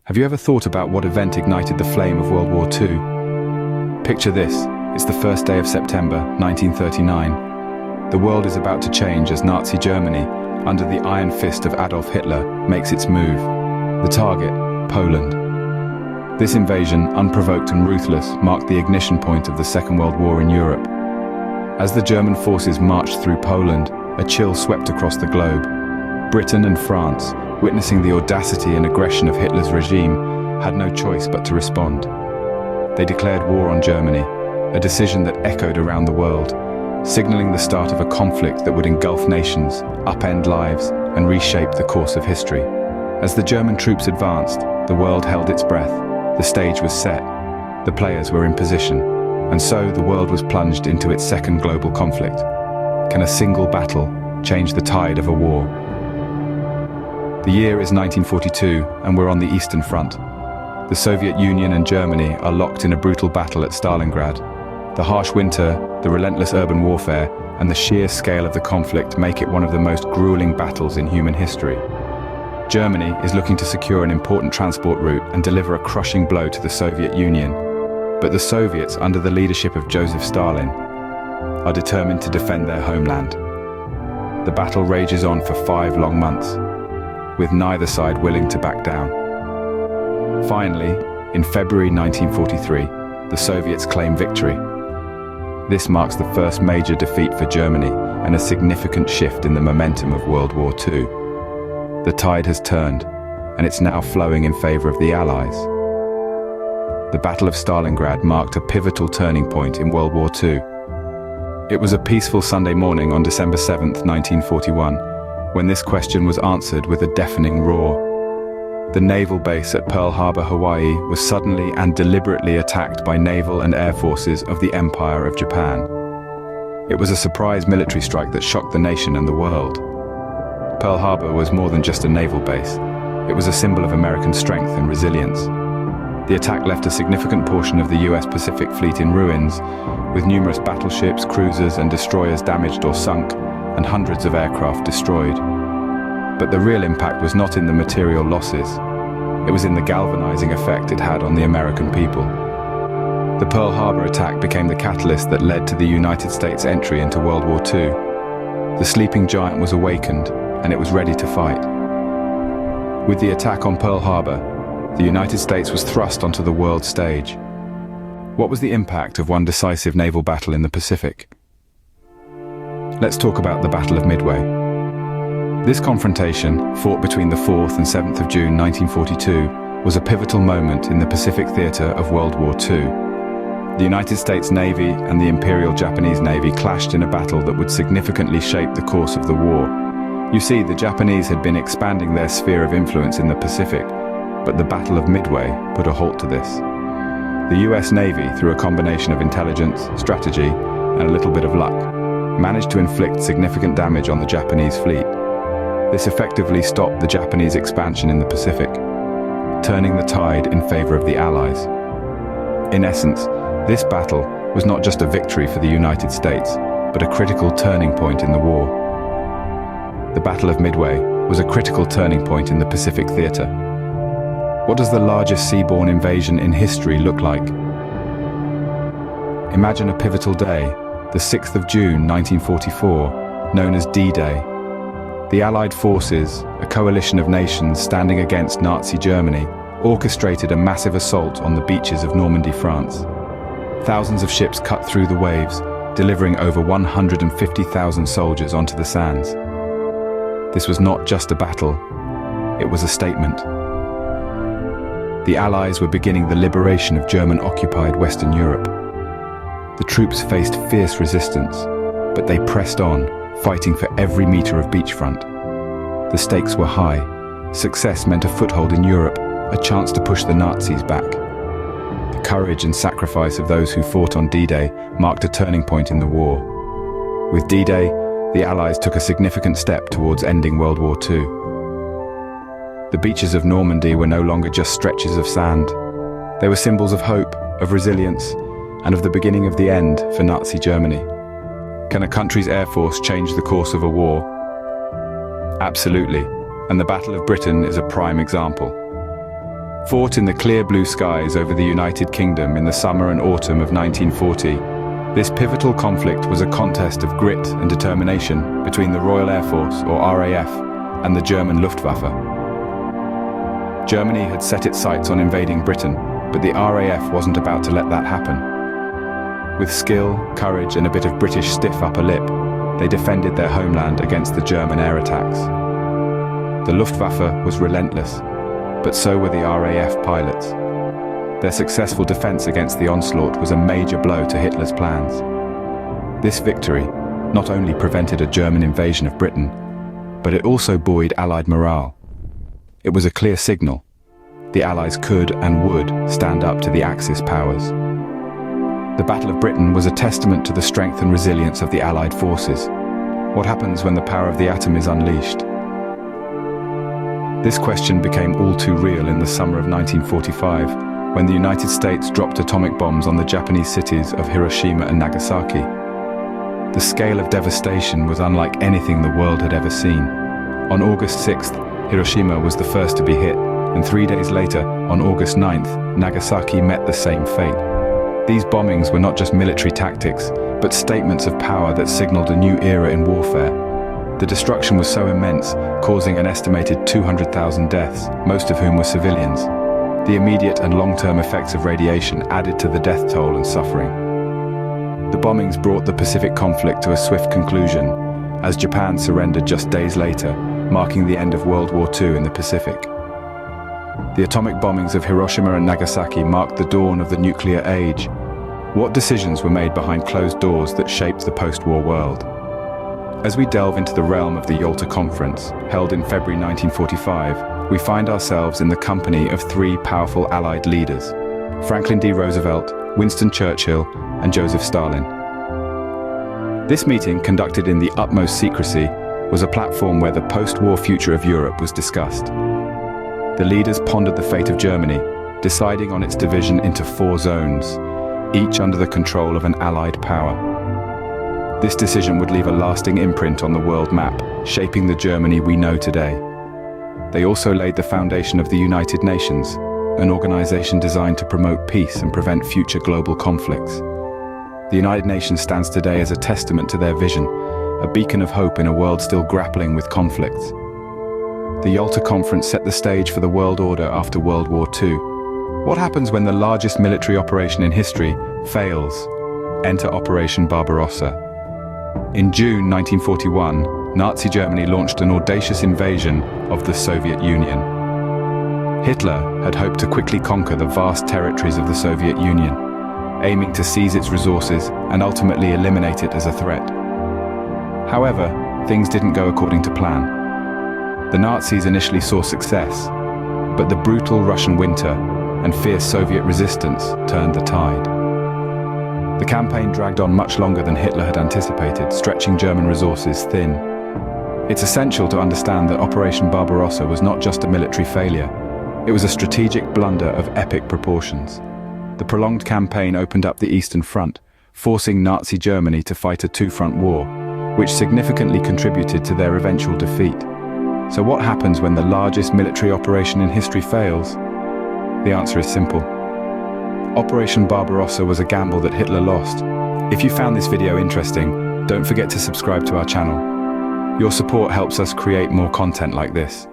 Have you ever thought about what event ignited the flame of World War II? Picture this. It's the first day of September, 1939. The world is about to change as Nazi Germany, under the iron fist of Adolf Hitler, makes its move. The target, Poland. This invasion, unprovoked and ruthless, marked the ignition point of the Second World War in Europe. As the German forces marched through Poland, a chill swept across the globe. Britain and France, witnessing the audacity and aggression of Hitler's regime, had no choice but to respond. They declared war on Germany, a decision that echoed around the world, signaling the start of a conflict that would engulf nations, upend lives, and reshape the course of history. As the German troops advanced, the world held its breath. The stage was set. The players were in position. And so the world was plunged into its second global conflict. Can a single battle change the tide of a war? The year is 1942, and we're on the Eastern Front. The Soviet Union and Germany are locked in a brutal battle at Stalingrad. The harsh winter, the relentless urban warfare, and the sheer scale of the conflict make it one of the most grueling battles in human history. Germany is looking to secure an important transport route and deliver a crushing blow to the Soviet Union. But the Soviets, under the leadership of Joseph Stalin, are determined to defend their homeland. The battle rages on for 5 long months, with neither side willing to back down. Finally, in February 1943, the Soviets claim victory. This marks the first major defeat for Germany and a significant shift in the momentum of World War II. The tide has turned, and it's now flowing in favor of the Allies. The Battle of Stalingrad marked a pivotal turning point in World War II. It was a peaceful Sunday morning on December 7, 1941, when this question was answered with a deafening roar. The naval base at Pearl Harbor, Hawaii, was suddenly and deliberately attacked by naval and air forces of the Empire of Japan. It was a surprise military strike that shocked the nation and the world. Pearl Harbor was more than just a naval base. It was a symbol of American strength and resilience. The attack left a significant portion of the US Pacific Fleet in ruins, with numerous battleships, cruisers, and destroyers damaged or sunk, and hundreds of aircraft destroyed. But the real impact was not in the material losses. It was in the galvanizing effect it had on the American people. The Pearl Harbor attack became the catalyst that led to the United States entry into World War II. The sleeping giant was awakened, and it was ready to fight. With the attack on Pearl Harbor, the United States was thrust onto the world stage. What was the impact of one decisive naval battle in the Pacific? Let's talk about the Battle of Midway. This confrontation, fought between the 4th and 7th of June 1942, was a pivotal moment in the Pacific theater of World War II. The United States Navy and the Imperial Japanese Navy clashed in a battle that would significantly shape the course of the war. You see, the Japanese had been expanding their sphere of influence in the Pacific, but the Battle of Midway put a halt to this. The US Navy, through a combination of intelligence, strategy, and a little bit of luck, managed to inflict significant damage on the Japanese fleet. This effectively stopped the Japanese expansion in the Pacific, turning the tide in favor of the Allies. In essence, this battle was not just a victory for the United States, but a critical turning point in the war. The Battle of Midway was a critical turning point in the Pacific theater. What does the largest seaborne invasion in history look like? Imagine a pivotal day, the 6th of June 1944, known as D-Day. The Allied forces, a coalition of nations standing against Nazi Germany, orchestrated a massive assault on the beaches of Normandy, France. Thousands of ships cut through the waves, delivering over 150,000 soldiers onto the sands. This was not just a battle, it was a statement. The Allies were beginning the liberation of German-occupied Western Europe. The troops faced fierce resistance, but they pressed on, fighting for every meter of beachfront. The stakes were high. Success meant a foothold in Europe, a chance to push the Nazis back. The courage and sacrifice of those who fought on D-Day marked a turning point in the war. With D-Day, the Allies took a significant step towards ending World War II. The beaches of Normandy were no longer just stretches of sand. They were symbols of hope, of resilience, and of the beginning of the end for Nazi Germany. Can a country's air force change the course of a war? Absolutely, and the Battle of Britain is a prime example. fought in the clear blue skies over the United Kingdom in the summer and autumn of 1940. This pivotal conflict was a contest of grit and determination between the Royal Air Force, or RAF, and the German Luftwaffe. Germany had set its sights on invading Britain, but the RAF wasn't about to let that happen. With skill, courage, and a bit of British stiff upper lip, they defended their homeland against the German air attacks. The Luftwaffe was relentless, but so were the RAF pilots. Their successful defense against the onslaught was a major blow to Hitler's plans. This victory not only prevented a German invasion of Britain, but it also buoyed Allied morale. It was a clear signal. The Allies could and would stand up to the Axis powers. The Battle of Britain was a testament to the strength and resilience of the Allied forces. What happens when the power of the atom is unleashed? This question became all too real in the summer of 1945, when the United States dropped atomic bombs on the Japanese cities of Hiroshima and Nagasaki. The scale of devastation was unlike anything the world had ever seen. On August 6th, Hiroshima was the first to be hit, and 3 days later, on August 9th, Nagasaki met the same fate. These bombings were not just military tactics, but statements of power that signaled a new era in warfare. The destruction was so immense, causing an estimated 200,000 deaths, most of whom were civilians. The immediate and long-term effects of radiation added to the death toll and suffering. The bombings brought the Pacific conflict to a swift conclusion, as Japan surrendered just days later, marking the end of World War II in the Pacific. The atomic bombings of Hiroshima and Nagasaki marked the dawn of the nuclear age. What decisions were made behind closed doors that shaped the post-war world? As we delve into the realm of the Yalta Conference, held in February 1945, we find ourselves in the company of three powerful Allied leaders: Franklin D. Roosevelt, Winston Churchill, and Joseph Stalin. This meeting, conducted in the utmost secrecy, was a platform where the post-war future of Europe was discussed. The leaders pondered the fate of Germany, deciding on its division into 4 zones, each under the control of an Allied power. This decision would leave a lasting imprint on the world map, shaping the Germany we know today. They also laid the foundation of the United Nations, an organization designed to promote peace and prevent future global conflicts. The United Nations stands today as a testament to their vision, a beacon of hope in a world still grappling with conflicts. The Yalta Conference set the stage for the world order after World War II. What happens when the largest military operation in history fails? Enter Operation Barbarossa. In June 1941, Nazi Germany launched an audacious invasion of the Soviet Union. Hitler had hoped to quickly conquer the vast territories of the Soviet Union, aiming to seize its resources and ultimately eliminate it as a threat. However, things didn't go according to plan. The Nazis initially saw success, but the brutal Russian winter and fierce Soviet resistance turned the tide. The campaign dragged on much longer than Hitler had anticipated, stretching German resources thin. It's essential to understand that Operation Barbarossa was not just a military failure. It was a strategic blunder of epic proportions. The prolonged campaign opened up the Eastern Front, forcing Nazi Germany to fight a 2-front war, which significantly contributed to their eventual defeat. So what happens when the largest military operation in history fails? The answer is simple. Operation Barbarossa was a gamble that Hitler lost. If you found this video interesting, don't forget to subscribe to our channel. Your support helps us create more content like this.